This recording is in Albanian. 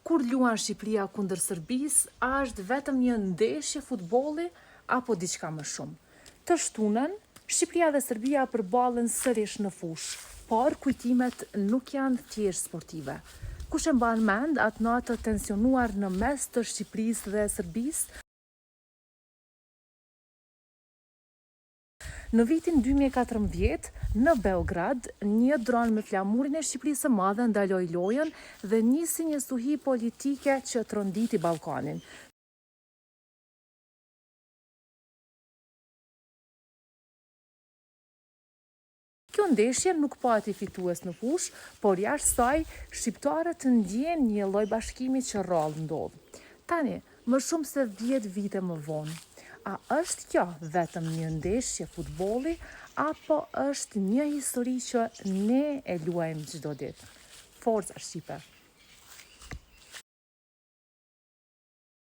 kur luan Shqipëria kundër Serbisë, a është vetëm një ndeshje futbolli apo diçka më shumë? Të shtunën, Shqipëria dhe Serbia përballen sërish në fushë, por kujtimet nuk janë thjesht sportive. Kush e mban mend atë natë të tensionuar në mes të Shqipërisë dhe Serbisë? Në vitin 2014, në Beograd, një dron me flamurin e Shqipërisë së Madhe ndaloi lojën dhe nisi një stuhi politike që tronditi Ballkanin. Kjo ndeshje nuk pati fitues në fushë, por jashtë saj, shqiptarët ndjen një lloj bashkimi që rrallë ndodh. Tani, më shumë se 10 vite më vonë, a është kjo vetëm një ndeshje futbolli apo është një histori që ne e luajmë çdo ditë? Forca Shqipe!